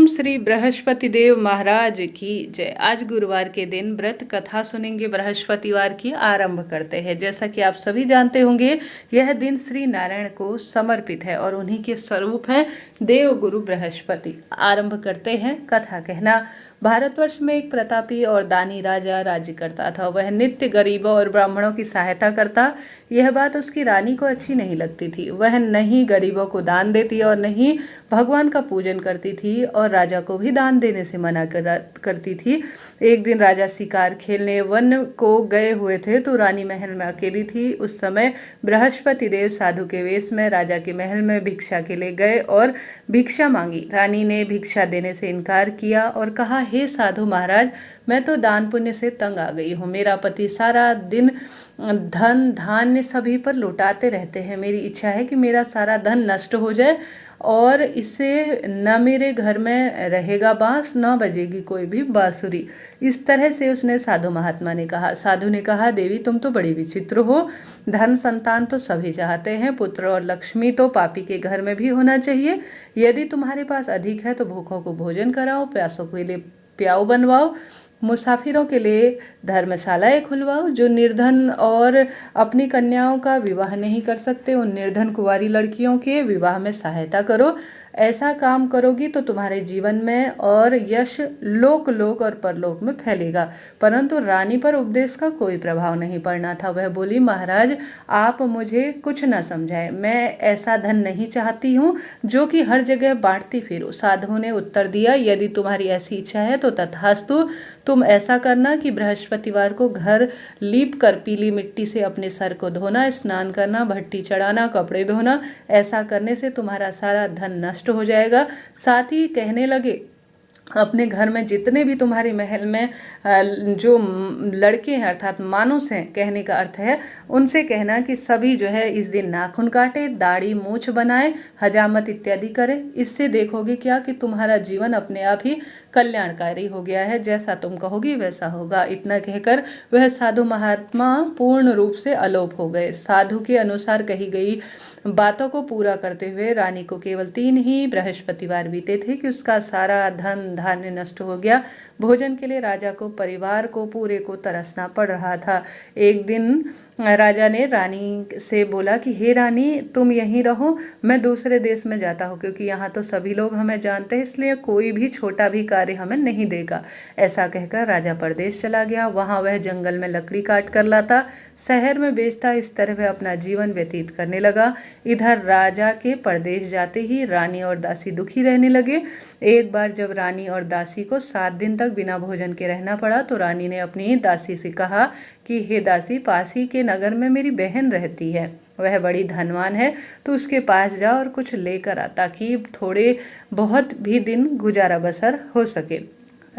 श्री बृहस्पति देव महाराज की जय। आज गुरुवार के दिन व्रत कथा सुनेंगे। बृहस्पतिवार की आरंभ करते हैं। जैसा कि आप सभी जानते होंगे, यह दिन श्री नारायण को समर्पित है और उन्हीं के स्वरूप हैं देव गुरु बृहस्पति। आरंभ करते हैं कथा। कहना, भारतवर्ष में एक प्रतापी और दानी राजा राज्य करता था। वह नित्य गरीबों और ब्राह्मणों की सहायता करता। यह बात उसकी रानी को अच्छी नहीं लगती थी। वह नहीं गरीबों को दान देती और नहीं भगवान का पूजन करती थी और राजा को भी दान देने से मना करती थी। एक दिन राजा शिकार खेलने वन को गए हुए थे तो रानी महल में अकेली थी। उस समय बृहस्पति देव साधु के वेश में राजा के महल में भिक्षा के लिए गए और भिक्षा मांगी। रानी ने भिक्षा देने से इनकार किया और कहा, हे साधु महाराज, मैं तो दान पुण्य से तंग आ गई हूँ। मेरा पति सारा दिन धन धान्य सभी पर लुटाते रहते हैं। मेरी इच्छा है कि मेरा सारा धन नष्ट हो जाए और इससे न मेरे घर में रहेगा बांस, न बजेगी कोई भी बांसुरी। इस तरह से उसने साधु महात्मा ने कहा। साधु ने कहा, देवी तुम तो बड़ी विचित्र हो। धन संतान तो सभी चाहते हैं, पुत्र और लक्ष्मी तो पापी के घर में भी होना चाहिए। यदि तुम्हारे पास अधिक है तो भूखों को भोजन कराओ, प्यासों के लिए प्याऊ बनवाओ, मुसाफिरों के लिए धर्मशालाएं खुलवाओ। जो निर्धन और अपनी कन्याओं का विवाह नहीं कर सकते, उन निर्धन कुंवारी लड़कियों के विवाह में सहायता करो। ऐसा काम करोगी तो तुम्हारे जीवन में और यश लोक लोक और परलोक में फैलेगा। परंतु रानी पर उपदेश का कोई प्रभाव नहीं पड़ना था। वह बोली, महाराज आप मुझे कुछ न समझाएं। मैं ऐसा धन नहीं चाहती हूँ जो कि हर जगह बांटती फिरूं। साधु ने उत्तर दिया, यदि तुम्हारी ऐसी इच्छा है तो तथास्तु। तुम ऐसा करना कि बृहस्पतिवार को घर लीप कर पीली मिट्टी से अपने सर को धोना, स्नान करना, भट्टी चढ़ाना, कपड़े धोना। ऐसा करने से तुम्हारा सारा धन नष्ट हो जाएगा। साथ ही कहने लगे, अपने घर में जितने भी तुम्हारे महल में जो लड़के हैं अर्थात मानुस हैं, कहने का अर्थ है उनसे कहना कि सभी जो है इस दिन नाखून काटे, दाढ़ी मूछ बनाए, हजामत इत्यादि करें। इससे देखोगे क्या कि तुम्हारा जीवन अपने आप ही कल्याणकारी हो गया है। जैसा तुम कहोगी वैसा होगा। इतना कहकर वह साधु महात्मा पूर्ण रूप से अलोप हो गए। साधु के अनुसार कही गई बातों को पूरा करते हुए रानी को केवल 3 ही बृहस्पतिवार बीते थे कि उसका सारा धन धान्य नष्ट हो गया। भोजन के लिए राजा को परिवार को पूरे को तरसना पड़ रहा था। एक दिन राजा ने रानी से बोला कि हे रानी, तुम यहीं रहो, मैं दूसरे देश में जाता हूँ, क्योंकि यहाँ तो सभी लोग हमें जानते हैं, इसलिए कोई भी छोटा भी कार्य हमें नहीं देगा। ऐसा कहकर राजा परदेश चला गया। वहाँ वह जंगल में लकड़ी काट कर लाता, शहर में बेचता। इस तरह वह अपना जीवन व्यतीत करने लगा। इधर राजा के परदेश जाते ही रानी और दासी दुखी रहने लगे। एक बार जब रानी और दासी को 7 दिन तक बिना भोजन के रहना पड़ा तो रानी ने अपनी दासी से कहा कि हे दासी, पास ही के नगर में मेरी बहन रहती है, वह बड़ी धनवान है, तो उसके पास जा और कुछ लेकर आ, ताकि थोड़े बहुत भी दिन गुजारा बसर हो सके।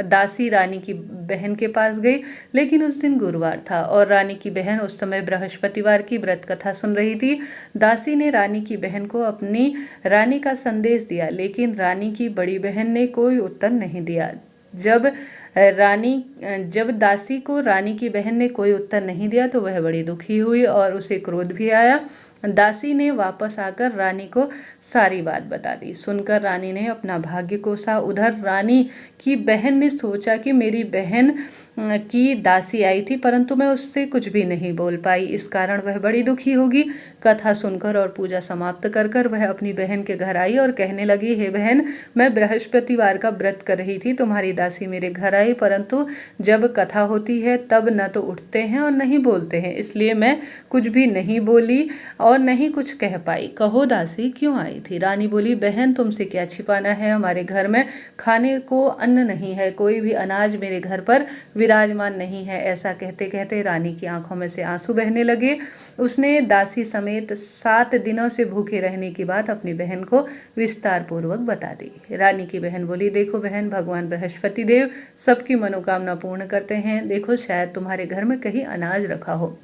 दासी रानी की बहन के पास गई, लेकिन उस दिन गुरुवार था और रानी की बहन उस समय बृहस्पतिवार की व्रत कथा सुन रही थी। दासी ने रानी की बहन को अपनी रानी का संदेश दिया, लेकिन रानी की बड़ी बहन ने कोई उत्तर नहीं दिया। जब दासी को रानी की बहन ने कोई उत्तर नहीं दिया तो वह बड़ी दुखी हुई और उसे क्रोध भी आया। दासी ने वापस आकर रानी को सारी बात बता दी। सुनकर रानी ने अपना भाग्य कोसा। उधर रानी की बहन ने सोचा कि मेरी बहन की दासी आई थी, परंतु मैं उससे कुछ भी नहीं बोल पाई, इस कारण वह बड़ी दुखी होगी। कथा सुनकर और पूजा समाप्त कर वह अपनी बहन के घर आई और कहने लगी, हे बहन, मैं बृहस्पतिवार का व्रत कर रही थी, तुम्हारी दासी मेरे घर आई, परंतु जब कथा होती है तब न तो उठते हैं और नहीं बोलते हैं, इसलिए मैं कुछ भी नहीं बोली और नहीं कुछ कह पाई। कहो दासी, क्यों आई थी? रानी बोली, बहन, तुमसे क्या छिपाना है, हमारे घर में खाने को अन्न नहीं है, कोई भी अनाज मेरे घर पर विराजमान नहीं है। ऐसा कहते कहते रानी की आंखों में से आंसू बहने लगे। उसने दासी समेत 7 दिनों से भूखे रहने की बात अपनी बहन को विस्तार पूर्वक बता दी। रानी की बहन बोली, देखो बहन, भगवान बृहस्पति देव सबकी मनोकामना पूर्ण करते हैं। देखो, शायद तुम्हारे घर में कहीं अनाज रखा हो।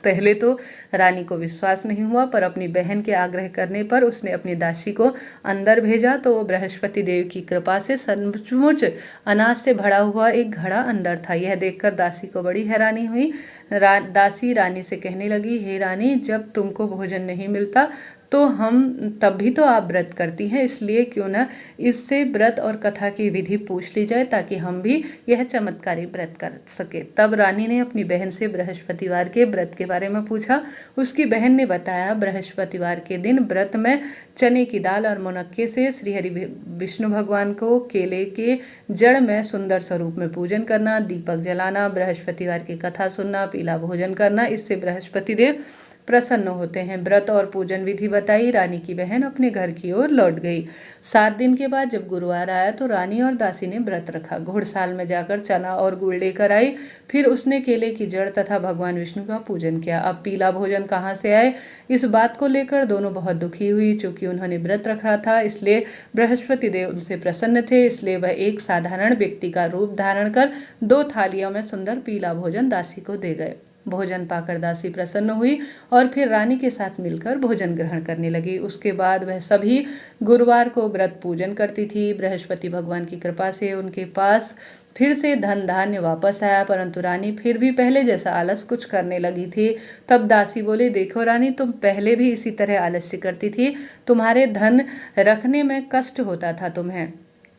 पहले तो रानी को विश्वास नहीं हुआ, पर अपनी बहन के आग्रह करने पर उसने अपनी दासी को अंदर भेजा तो बृहस्पति देव की कृपा से सचमुच अनाज से भरा हुआ एक घड़ा अंदर था। यह देखकर दासी को बड़ी हैरानी हुई। दासी रानी से कहने लगी, हे रानी, जब तुमको भोजन नहीं मिलता तो हम तब भी तो आप व्रत करती हैं, इसलिए क्यों ना इससे व्रत और कथा की विधि पूछ ली जाए ताकि हम भी यह चमत्कारी व्रत कर सके। तब रानी ने अपनी बहन से बृहस्पतिवार के व्रत के बारे में पूछा। उसकी बहन ने बताया, बृहस्पतिवार के दिन व्रत में चने की दाल और मुनक्के से श्री हरि विष्णु भगवान को केले के जड़ में सुंदर स्वरूप में पूजन करना, दीपक जलाना, बृहस्पतिवार की कथा सुनना, पीला भोजन करना, इससे बृहस्पति देव प्रसन्न होते हैं। व्रत और पूजन विधि बताई। रानी की बहन अपने घर की ओर लौट गई। 7 दिन के बाद जब गुरुवार आया तो रानी और दासी ने व्रत रखा। घुड़साल में जाकर चना और गुड़ लेकर आई। फिर उसने केले की जड़ तथा भगवान विष्णु का पूजन किया। अब पीला भोजन कहाँ से आए, इस बात को लेकर दोनों बहुत दुखी हुई। चूंकि उन्होंने व्रत रखा था इसलिए बृहस्पति देव उनसे प्रसन्न थे, इसलिए वह एक साधारण व्यक्ति का रूप धारण कर 2 थालियों में सुंदर पीला भोजन दासी को दे गए। भोजन पाकर दासी प्रसन्न हुई और फिर रानी के साथ मिलकर भोजन ग्रहण करने लगी। उसके बाद वह सभी गुरुवार को व्रत पूजन करती थी। बृहस्पति भगवान की कृपा से उनके पास फिर से धन धान्य वापस आया, परंतु रानी फिर भी पहले जैसा आलस कुछ करने लगी थी। तब दासी बोले, देखो रानी, तुम पहले भी इसी तरह आलस्य करती थी, तुम्हारे धन रखने में कष्ट होता था तुम्हें,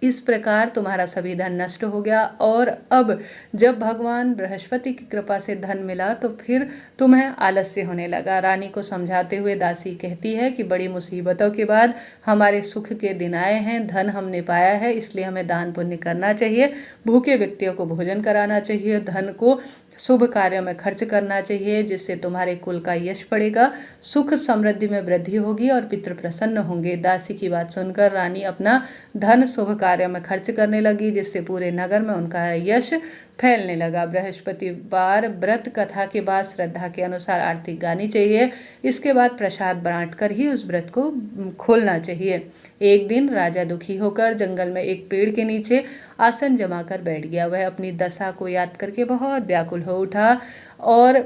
इस प्रकार तुम्हारा सभी धन नष्ट हो गया और अब जब भगवान बृहस्पति की कृपा से धन मिला तो फिर तुम्हें आलस्य होने लगा। रानी को समझाते हुए दासी कहती है कि बड़ी मुसीबतों के बाद हमारे सुख के दिन आए हैं, धन हमने पाया है, इसलिए हमें दान पुण्य करना चाहिए, भूखे व्यक्तियों को भोजन कराना चाहिए, धन को शुभ कार्य में खर्च करना चाहिए, जिससे तुम्हारे कुल का यश बढ़ेगा, सुख समृद्धि में वृद्धि होगी और पितृ प्रसन्न होंगे। दासी की बात सुनकर रानी अपना धन शुभ कार्य में खर्च करने लगी, जिससे पूरे नगर में उनका यश फैलने लगा। बृहस्पतिवार व्रत कथा के बाद श्रद्धा के अनुसार आरती गानी चाहिए। इसके बाद प्रसाद बांटकर ही उस व्रत को खोलना चाहिए। एक दिन राजा दुखी होकर जंगल में एक पेड़ के नीचे आसन जमाकर बैठ गया। वह अपनी दशा को याद करके बहुत व्याकुल हो उठा और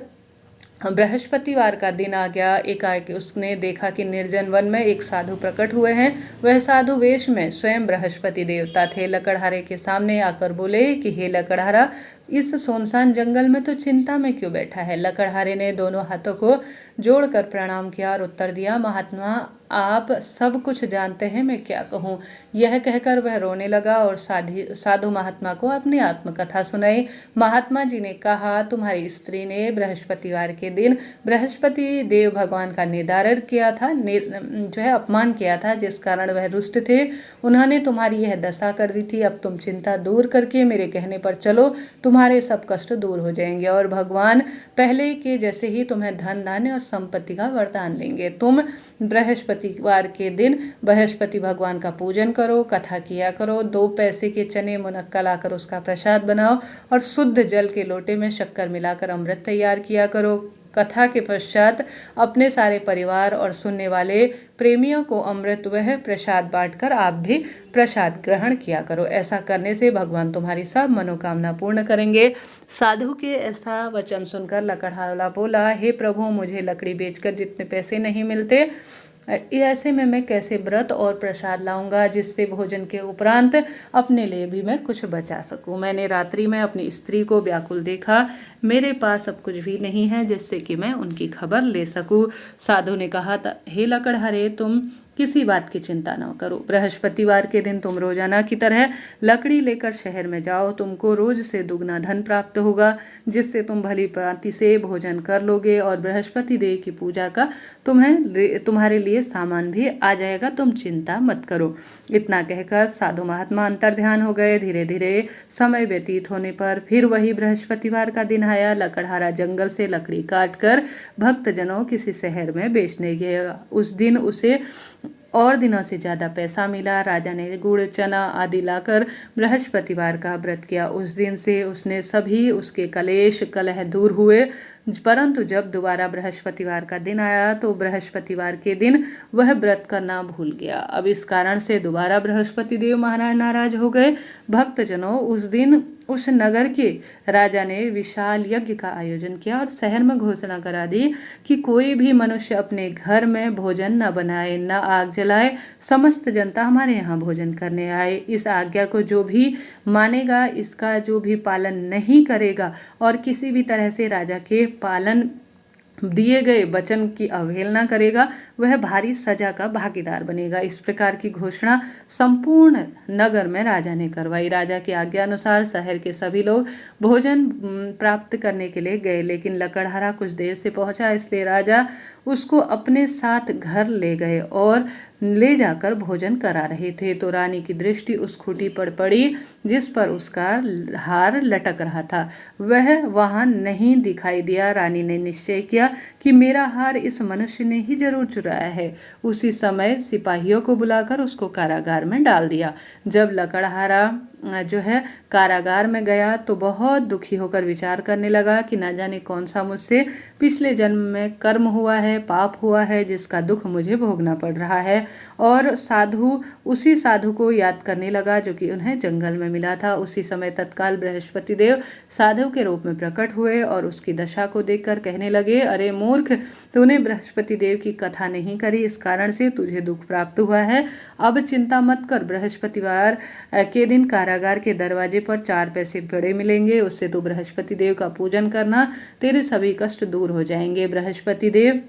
बृहस्पतिवार का दिन आ गया। एकाएक उसने देखा कि निर्जन वन में एक साधु प्रकट हुए हैं। वह साधु वेश में स्वयं बृहस्पति देवता थे। लकड़हारे के सामने आकर बोले कि हे लकड़हारा, इस सुनसान जंगल में तो चिंता में क्यों बैठा है। लकड़हारे ने दोनों हाथों को जोड़कर प्रणाम किया और उत्तर दिया, महात्मा आप सब कुछ जानते हैं, मैं क्या कहूँ। यह कहकर वह रोने लगा और साधु महात्मा को अपनी आत्मकथा सुनाई। महात्मा जी ने कहा, तुम्हारी स्त्री ने बृहस्पतिवार के दिन बृहस्पति देव भगवान का निंदारण किया था, जो है अपमान किया था, जिस कारण वह रुष्ट थे। उन्होंने तुम्हारी यह दशा कर दी थी। अब तुम चिंता दूर करके मेरे कहने पर चलो, तुम्हारे सब कष्ट दूर हो जाएंगे और भगवान पहले के जैसे ही तुम्हें धन धान्य और संपत्ति का वरदान देंगे। तुम बृहस्पतिवार के दिन बृहस्पति भगवान का पूजन करो, कथा किया करो, 2 पैसे के चने मुनक्का लाकर उसका प्रसाद बनाओ और शुद्ध जल के लोटे में शक्कर मिलाकर अमृत तैयार किया करो। कथा के पश्चात अपने सारे परिवार और सुनने वाले प्रेमियों को अमृत वह प्रसाद बांटकर आप भी प्रसाद ग्रहण किया करो। ऐसा करने से भगवान तुम्हारी सब मनोकामना पूर्ण करेंगे। साधु के ऐसा वचन सुनकर लकड़हारा बोला, हे प्रभु, मुझे लकड़ी बेचकर जितने पैसे नहीं मिलते, ऐसे में मैं कैसे व्रत और प्रसाद लाऊंगा जिससे भोजन के उपरांत अपने लिए भी मैं कुछ बचा सकूं। मैंने रात्रि में अपनी स्त्री को व्याकुल देखा, मेरे पास अब कुछ भी नहीं है जिससे कि मैं उनकी खबर ले सकूं। साधु ने कहा, हे लकड़हारे, तुम किसी बात की चिंता न करो। बृहस्पतिवार के दिन तुम रोजाना की तरह लकड़ी लेकर शहर में जाओ। तुमको रोज से दुगना धन प्राप्त होगा, जिससे तुम भली भांति से भोजन कर लोगे और बृहस्पति देव की पूजा का तुम्हारे लिए सामान भी आ जाएगा। तुम चिंता मत करो। इतना कहकर साधु महात्मा अंतर्ध्यान हो गए। धीरे धीरे समय व्यतीत होने पर फिर वही बृहस्पतिवार का दिन आया। लकड़हारा जंगल से लकड़ी काटकर भक्तजनों किसी शहर में बेचने गया। उस दिन उसे और दिनों से ज़्यादा पैसा मिला। राजा ने गुड़ चना आदि लाकर बृहस्पतिवार का व्रत किया। उस दिन से उसने सभी उसके कलेश कलह दूर हुए। परंतु जब दोबारा बृहस्पतिवार का दिन आया तो बृहस्पतिवार के दिन वह व्रत करना भूल गया। अब इस कारण से दोबारा बृहस्पति देव महाराज नाराज हो गए। भक्तजनों, उस दिन उस नगर के राजा ने विशाल यज्ञ का आयोजन किया और शहर में घोषणा करा दी कि कोई भी मनुष्य अपने घर में भोजन न बनाए, न आग जलाए, समस्त जनता हमारे यहाँ भोजन करने आए। इस आज्ञा को जो भी मानेगा, इसका जो भी पालन नहीं करेगा और किसी भी तरह से राजा के पालन दिए गए वचन की अवहेलना करेगा वह भारी सजा का भागीदार बनेगा। इस प्रकार की घोषणा संपूर्ण नगर में राजा ने करवाई। राजा की आज्ञा अनुसार शहर के सभी लोग भोजन प्राप्त करने के लिए गए, लेकिन लकड़हारा कुछ देर से पहुंचा, इसलिए राजा उसको अपने साथ घर ले गए और ले जाकर भोजन करा रहे थे। तो रानी की दृष्टि उस खूंटी पर पड़ी जिस पर उसका हार लटक रहा था। वह वहां नहीं दिखाई दिया। रानी ने निश्चय किया कि मेरा हार इस मनुष्य ने ही जरूर चुराया है। उसी समय सिपाहियों को बुलाकर उसको कारागार में डाल दिया। जब लकड़हारा जो है कारागार में गया तो बहुत दुखी होकर विचार करने लगा कि न जाने कौन सा मुझसे पिछले जन्म में कर्म हुआ है, पाप हुआ है, जिसका दुख मुझे भोगना पड़ रहा है। और उसी साधु को याद करने लगा जो कि उन्हें जंगल में मिला था। उसी समय तत्काल बृहस्पति देव साधु के रूप में प्रकट हुए और उसकी दशा को देखकर कहने लगे, अरे मूर्ख, तूने बृहस्पति देव की कथा नहीं करी, इस कारण से तुझे दुख प्राप्त हुआ है। अब चिंता मत कर, बृहस्पतिवार के दिन कारागार के दरवाजे पर 4 पैसे पड़े मिलेंगे, उससे तू बृहस्पति देव का पूजन करना, तेरे सभी कष्ट दूर हो जाएंगे। बृहस्पति देव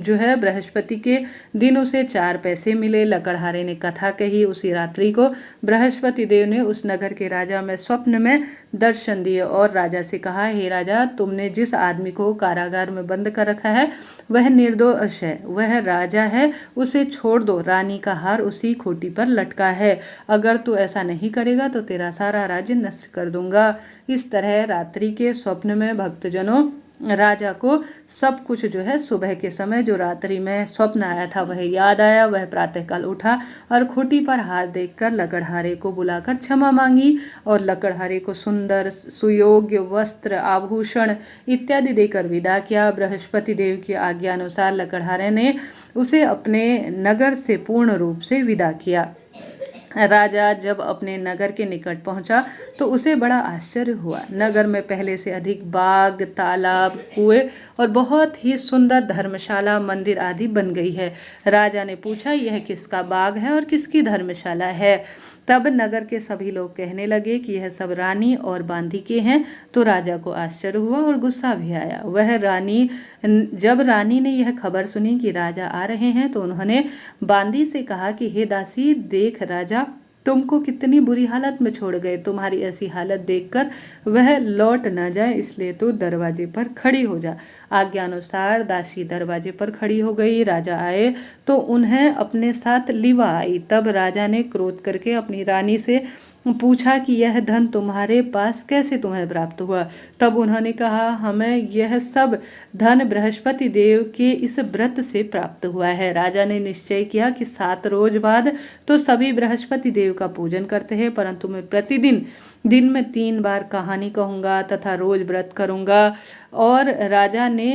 जो है बृहस्पति के दिन उसे 4 पैसे मिले। लकड़हारे ने कथा कही। उसी रात्रि को बृहस्पति देव ने उस नगर के राजा में स्वप्न में दर्शन दिए और राजा से कहा, हे राजा, तुमने जिस आदमी को कारागार में बंद कर रखा है वह निर्दोष है, वह राजा है, उसे छोड़ दो। रानी का हार उसी खूंटी पर लटका है। अगर तू ऐसा नहीं करेगा तो तेरा सारा राज्य नष्ट कर दूंगा। इस तरह रात्रि के स्वप्न में भक्तजनों राजा को सब कुछ जो है सुबह के समय जो रात्रि में स्वप्न आया था वह याद आया। वह प्रातःकाल उठा और खूंटी पर हार देखकर लकड़हारे को बुलाकर क्षमा मांगी और लकड़हारे को सुंदर सुयोग्य वस्त्र, आभूषण इत्यादि देकर विदा किया। बृहस्पति देव की आज्ञा अनुसार लकड़हारे ने उसे अपने नगर से पूर्ण रूप से विदा किया। राजा जब अपने नगर के निकट पहुंचा तो उसे बड़ा आश्चर्य हुआ। नगर में पहले से अधिक बाग, तालाब, कुएं और बहुत ही सुंदर धर्मशाला, मंदिर आदि बन गई है। राजा ने पूछा, यह किसका बाग है और किसकी धर्मशाला है? तब नगर के सभी लोग कहने लगे कि यह सब रानी और बांदी के हैं। तो राजा को आश्चर्य हुआ और गुस्सा भी आया। जब रानी ने यह खबर सुनी कि राजा आ रहे हैं तो उन्होंने बांदी से कहा कि हे दासी, देख राजा तुमको कितनी बुरी हालत में छोड़ गए। तुम्हारी ऐसी हालत देखकर वह लौट न जाए, इसलिए तो दरवाजे पर खड़ी हो जा। आज्ञा अनुसार दासी दरवाजे पर खड़ी हो गई। राजा आए तो उन्हें अपने साथ लिवा आई। तब राजा ने क्रोध करके अपनी रानी से पूछा कि यह धन तुम्हारे पास कैसे तुम्हें प्राप्त हुआ? तब उन्होंने कहा, हमें यह सब धन बृहस्पति देव के इस व्रत से प्राप्त हुआ है। राजा ने निश्चय किया कि 7 रोज बाद तो सभी बृहस्पति देव का पूजन करते हैं, परंतु मैं प्रतिदिन दिन में 3 बार कहानी कहूँगा तथा रोज व्रत करूँगा। और राजा ने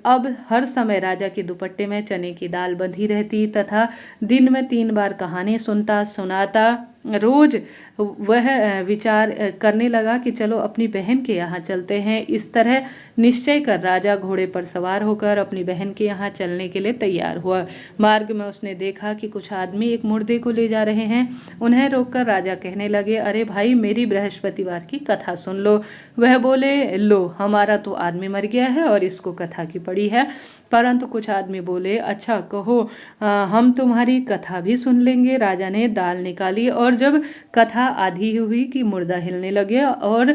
अब हर समय राजा के दुपट्टे में चने की दाल बंधी रहती तथा दिन में 3 बार कहानी सुनाता। रोज वह विचार करने लगा कि चलो अपनी बहन के यहाँ चलते हैं। इस तरह निश्चय कर राजा घोड़े पर सवार होकर अपनी बहन के यहाँ चलने के लिए तैयार हुआ। मार्ग में उसने देखा कि कुछ आदमी एक मुर्दे को ले जा रहे हैं। उन्हें रोककर राजा कहने लगे, अरे भाई, मेरी बृहस्पतिवार की कथा सुन लो। वह बोले, लो, हमारा तो आदमी मर गया है और इसको कथा की पड़ी है। परंतु कुछ आदमी बोले, अच्छा कहो, हम तुम्हारी कथा भी सुन लेंगे। राजा ने दाल निकाली और जब कथा आधी हुई कि मुर्दा हिलने लगे और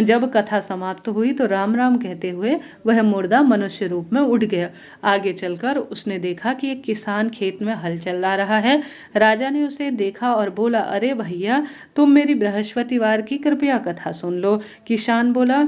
जब कथा समाप्त हुई तो राम राम कहते हुए वह मुर्दा मनुष्य रूप में उठ गया। आगे चलकर उसने देखा कि एक किसान खेत में हल चला रहा है। राजा ने उसे देखा और बोला, अरे भैया, तुम मेरी बृहस्पतिवार की कृपया कथा सुन लो। किसान बोला,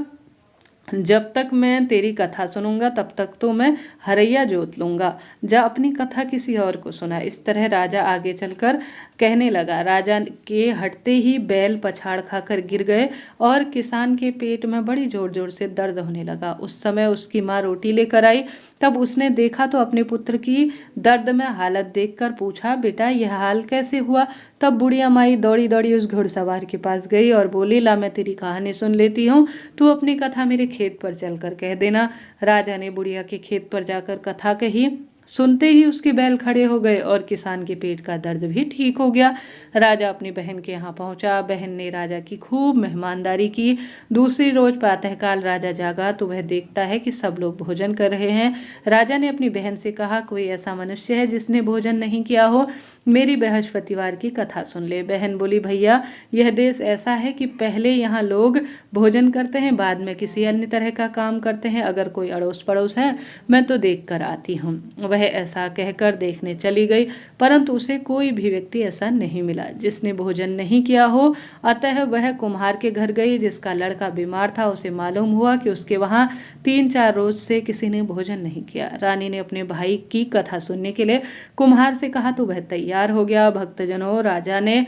जब तक मैं तेरी कथा सुनूंगा तब तक तो मैं हरैया जोत लूंगा, जा अपनी कथा किसी और को सुना। इस तरह राजा आगे चलकर कहने लगा। राजा के हटते ही बैल पछाड़ खाकर गिर गए और किसान के पेट में बड़ी जोर जोर से दर्द होने लगा। उस समय उसकी माँ रोटी लेकर आई। तब उसने देखा तो अपने पुत्र की दर्द में हालत देखकर पूछा, बेटा, यह हाल कैसे हुआ? तब बुढ़िया माई दौड़ी दौड़ी उस घुड़सवार के पास गई और बोली, ला, मैं तेरी कहानी सुन लेती हूँ, तू अपनी कथा मेरे खेत पर चलकर कह देना। राजा ने बुढ़िया के खेत पर जाकर कथा कही सुनते ही उसके बैल खड़े हो गए और किसान के पेट का दर्द भी ठीक हो गया। राजा अपनी बहन के यहाँ पहुंचा। बहन ने राजा की खूब मेहमानदारी की। दूसरी रोज प्रातःकाल राजा जागा तो वह देखता है कि सब लोग भोजन कर रहे हैं। राजा ने अपनी बहन से कहा, कोई ऐसा मनुष्य है जिसने भोजन नहीं किया हो? मेरी बृहस्पतिवार की कथा सुन ले। बहन बोली, भैया यह देश ऐसा है कि पहले यहाँ लोग भोजन करते हैं, बाद में किसी अन्य तरह का काम करते हैं। अगर कोई अड़ोस पड़ोस है मैं तो देख कर आती हूँ। वह ऐसा कहकर देखने चली गई, परंतु उसे कोई भी व्यक्ति ऐसा नहीं मिला जिसने भोजन नहीं किया हो। अतः वह कुम्हार के घर गई जिसका लड़का बीमार था। उसे मालूम हुआ कि उसके वहाँ 3-4 रोज से किसी ने भोजन नहीं किया। रानी ने अपने भाई की कथा सुनने के लिए कुम्हार से कहा तो वह तैयार हो गया। भक्तजनों, राजा ने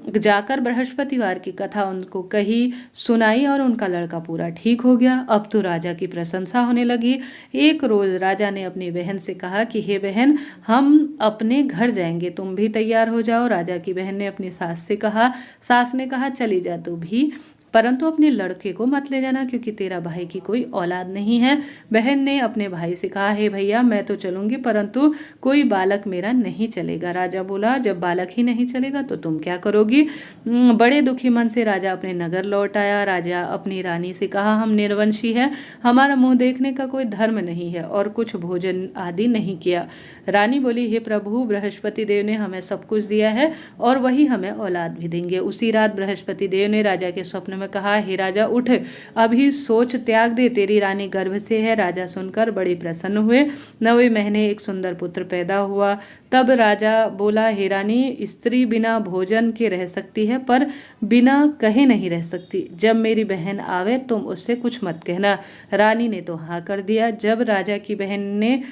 जाकर बृहस्पतिवार की कथा उनको कही, सुनाई और उनका लड़का पूरा ठीक हो गया। अब तो राजा की प्रशंसा होने लगी। एक रोज राजा ने अपनी बहन से कहा कि हे बहन, हम अपने घर जाएंगे, तुम भी तैयार हो जाओ। राजा की बहन ने अपनी सास से कहा। सास ने कहा, चली जा तू भी, परंतु अपने लड़के को मत ले जाना क्योंकि तेरा भाई की कोई औलाद नहीं है। बहन ने अपने भाई से कहा, हे भैया मैं तो चलूंगी परंतु कोई बालक मेरा नहीं चलेगा। राजा बोला, जब बालक ही नहीं चलेगा तो तुम क्या करोगी? बड़े दुखी मन से राजा अपने नगर लौट आया। राजा अपनी रानी से कहा, हम निर्वंशी हैं, हमारा मुंह देखने का कोई धर्म नहीं है और कुछ भोजन आदि नहीं किया। रानी बोली, हे प्रभु, बृहस्पति देव ने हमें सब कुछ दिया है और वही हमें औलाद भी देंगे। उसी रात बृहस्पति देव ने राजा के स्वप्न में कहा, हे राजा उठ, अभी सोच त्याग दे, तेरी रानी गर्भ से है। राजा सुनकर बड़े प्रसन्न हुए। 9वें महीने एक सुंदर पुत्र पैदा हुआ। तब राजा बोला, हे रानी, स्त्री बिना भोजन के रह सकती है पर बिना कहे नहीं रह सकती। जब मेरी बहन आवे तुम उससे कुछ मत कहना। रानी ने तो हाँ कर दिया। जब राजा की बहन ने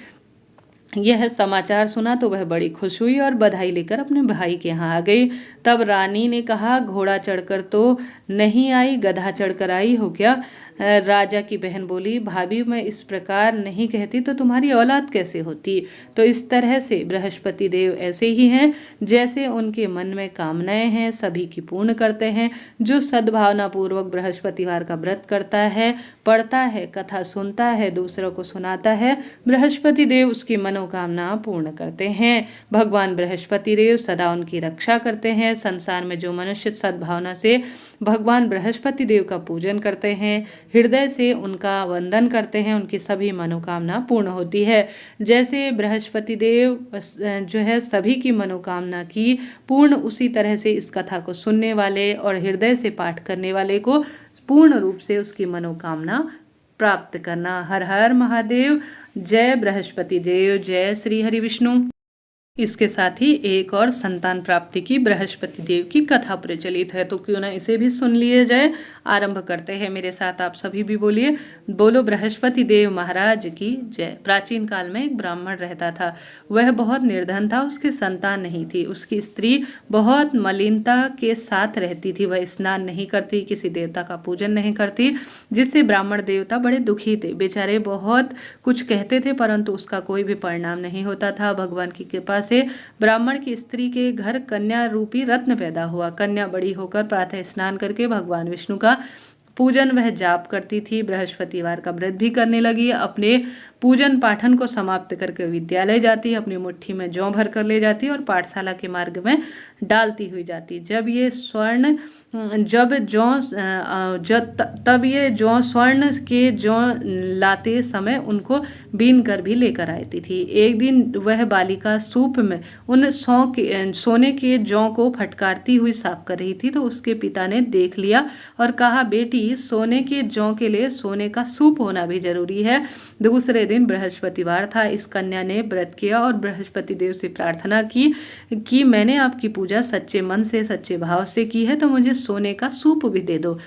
यह समाचार सुना तो वह बड़ी खुश हुई और बधाई लेकर अपने भाई के यहाँ आ गई। तब रानी ने कहा, घोड़ा चढ़कर तो नहीं आई, गधा चढ़कर आई हो क्या? राजा की बहन बोली, भाभी मैं इस प्रकार नहीं कहती तो तुम्हारी औलाद कैसे होती? तो इस तरह से बृहस्पति देव ऐसे ही हैं, जैसे उनके मन में कामनाएं हैं सभी की पूर्ण करते हैं। जो सद्भावना पूर्वक बृहस्पतिवार का व्रत करता है, पढ़ता है, कथा सुनता है, दूसरों को सुनाता है, बृहस्पति देव उसकी मनोकामना पूर्ण करते हैं। भगवान बृहस्पति देव सदा उनकी रक्षा करते हैं। संसार में जो मनुष्य सद्भावना से भगवान बृहस्पति देव का पूजन करते हैं, हृदय से उनका वंदन करते हैं, उनकी सभी मनोकामना पूर्ण होती है। जैसे बृहस्पति देव जो है सभी की मनोकामना की पूर्ण, उसी तरह से इस कथा को सुनने वाले और हृदय से पाठ करने वाले को पूर्ण रूप से उसकी मनोकामना प्राप्त करना। हर हर महादेव। जय बृहस्पति देव। जय श्री हरि विष्णु। इसके साथ ही एक और संतान प्राप्ति की बृहस्पति देव की कथा प्रचलित है, तो क्यों ना इसे भी सुन लिए जाए। आरंभ करते हैं, मेरे साथ आप सभी भी बोलिए, बोलो बृहस्पति देव महाराज की जय। प्राचीन काल में एक ब्राह्मण रहता था। वह बहुत निर्धन था, उसकी संतान नहीं थी। उसकी स्त्री बहुत मलिनता के साथ रहती थी। वह स्नान नहीं करती, किसी देवता का पूजन नहीं करती, जिससे ब्राह्मण देवता बड़े दुखी थे। बेचारे बहुत कुछ कहते थे परंतु उसका कोई भी परिणाम नहीं होता था। भगवान की कृपा से ब्राह्मण की स्त्री के घर कन्या रूपी रत्न पैदा हुआ। कन्या बड़ी होकर प्रातः स्नान करके भगवान विष्णु का पूजन वह जाप करती थी। बृहस्पतिवार का व्रत भी करने लगी। अपने पूजन पाठन को समाप्त करके विद्यालय जाती, अपनी मुट्ठी में जौ भर कर ले जाती और पाठशाला के मार्ग में डालती हुई जाती। तब ये जौ स्वर्ण के जौ लाते समय उनको बीन कर भी लेकर आती थी। एक दिन वह बालिका सूप में उन सोने के जौ को फटकारती हुई साफ कर रही थी, तो उसके पिता ने देख लिया और कहा, बेटी सोने के जौ के लिए सोने का सूप होना भी जरूरी है। दूसरे दिन बृहस्पतिवार था। इस कन्या ने व्रत किया और बृहस्पति देव से प्रार्थना की कि मैंने आपकी पूजा सच्चे मन से, सच्चे भाव से की है, तो मुझे सोने का सूप भी दे दो।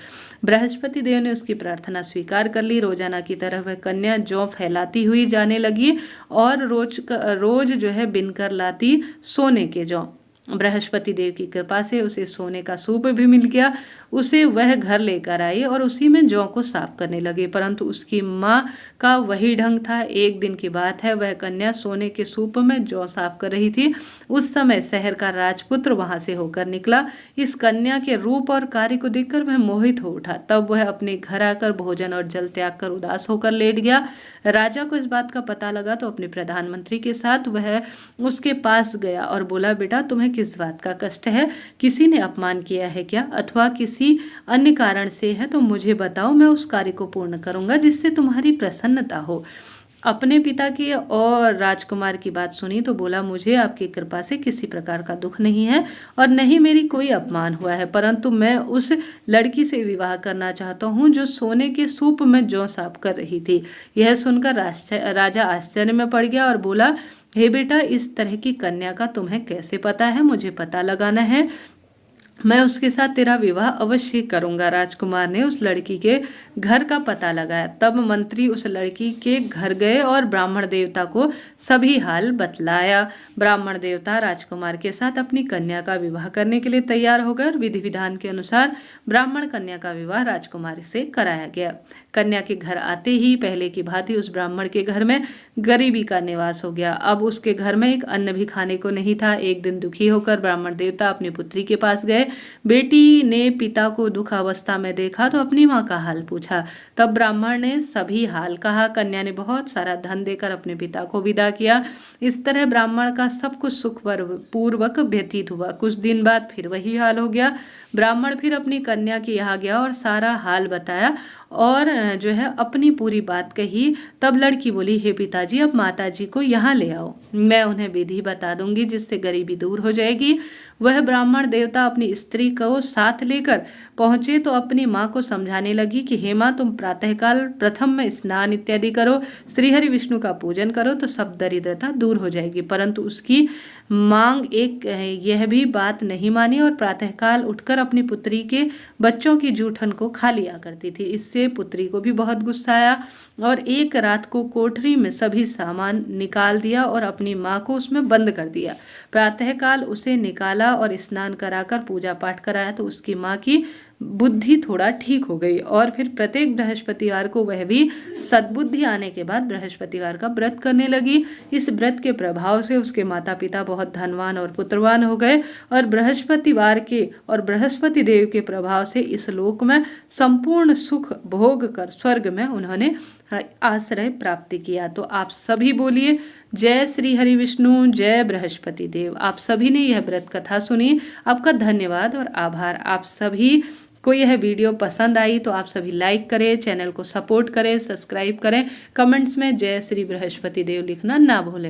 बृहस्पति देव ने उसकी प्रार्थना स्वीकार कर ली। रोजाना की तरह वह कन्या जौ फैलाती हुई जाने लगी और रोज जो है बिनकर लाती सोने के जौ। बृहस्पति देव की कृपा से उसे सोने का सूप भी मिल गया। उसे वह घर लेकर आई और उसी में जौ को साफ करने लगे, परंतु उसकी माँ का वही ढंग था। एक दिन की बात है, वह कन्या सोने के सूप में जौ साफ कर रही थी। उस समय शहर का राजपुत्र वहां से होकर निकला। इस कन्या के रूप और कार्य को देखकर वह मोहित हो उठा। तब वह अपने घर आकर भोजन और जल त्याग कर उदास होकर लेट गया। राजा को इस बात का पता लगा तो अपने प्रधानमंत्री के साथ वह उसके पास गया और बोला, बेटा तुम्हें किस बात का कष्ट है? किसी ने अपमान किया है क्या, अथवा किसी अन्य कारण से है तो मुझे बताओ, मैं उस कार्य को पूर्ण करूंगा जिससे तुम्हारी प्रसन्नता हो। अपने पिता की और राजकुमार की बात सुनी तो बोला, मुझे आपकी कृपा से किसी प्रकार का दुख नहीं है और नहीं मेरी कोई अपमान हुआ है, परंतु मैं उस लड़की से विवाह करना चाहता हूँ जो सोने के सूप में जौ साफ कर रही थी। यह सुनकर राजा आश्चर्य में पड़ गया और बोला, हे बेटा, इस तरह की कन्या का तुम्हें कैसे पता है? मुझे पता लगाना है, मैं उसके साथ तेरा विवाह अवश्य करूंगा। राजकुमार ने उस लड़की के घर का पता लगाया। तब मंत्री उस लड़की के घर गए और ब्राह्मण देवता को सभी हाल बतलाया। ब्राह्मण देवता राजकुमार के साथ अपनी कन्या का विवाह करने के लिए तैयार हो गए। विधि विधान के अनुसार ब्राह्मण कन्या का विवाह राजकुमारी से कराया गया। कन्या के घर आते ही पहले की भांति उस ब्राह्मण के घर में गरीबी का निवास हो गया। अब उसके घर में एक अन्न भी खाने को नहीं था। एक दिन दुखी होकर ब्राह्मण देवता अपनी पुत्री के पास गए। बेटी ने पिता को दुख अवस्था में देखा तो अपनी माँ का हाल पूछा। तब ब्राह्मण ने सभी हाल कहा। कन्या ने बहुत सारा धन देकर अपने पिता को विदा किया। इस तरह ब्राह्मण का सब कुछ सुख पूर्वक व्यतीत हुआ। कुछ दिन बाद फिर वही हाल हो गया। ब्राह्मण फिर अपनी कन्या के यहाँ गया और सारा हाल बताया और जो है अपनी पूरी बात कही। तब लड़की बोली, हे पिताजी, अब माताजी को यहाँ ले आओ, मैं उन्हें विधि बता दूंगी जिससे गरीबी दूर हो जाएगी। वह ब्राह्मण देवता अपनी स्त्री को साथ लेकर पहुंचे तो अपनी माँ को समझाने लगी कि हे माँ, तुम प्रातःकाल प्रथम में स्नान इत्यादि करो, श्रीहरि विष्णु का पूजन करो तो सब दरिद्रता दूर हो जाएगी। परंतु उसकी मांग एक यह भी बात नहीं मानी और प्रातःकाल उठकर अपनी पुत्री के बच्चों की जूठन को खा लिया करती थी। इससे पुत्री को भी बहुत गुस्सा आया और एक रात को कोठरी में सभी सामान निकाल दिया और अपनी माँ को उसमें बंद कर दिया। प्रातःकाल उसे निकाला और स्नान कराकर पूजा पाठ कराया तो उसकी माँ की बुद्धि थोड़ा ठीक हो गई और फिर प्रत्येक बृहस्पतिवार को वह भी सद्बुद्धि आने के बाद बृहस्पतिवार का व्रत करने लगी। इस व्रत के प्रभाव से उसके माता पिता बहुत धनवान और पुत्रवान हो गए और बृहस्पतिवार के और बृहस्पति देव के प्रभाव से इस लोक में संपूर्ण सुख भोग कर स्वर्ग में उन्होंने आश्रय प्राप्ति किया। तो आप सभी बोलिए, जय श्री हरि विष्णु, जय बृहस्पति देव। आप सभी ने यह व्रत कथा सुनी, आपका धन्यवाद और आभार। आप सभी को यह वीडियो पसंद आई तो आप सभी लाइक करें, चैनल को सपोर्ट करें, सब्सक्राइब करें, कमेंट्स में जय श्री बृहस्पति देव लिखना ना भूलें।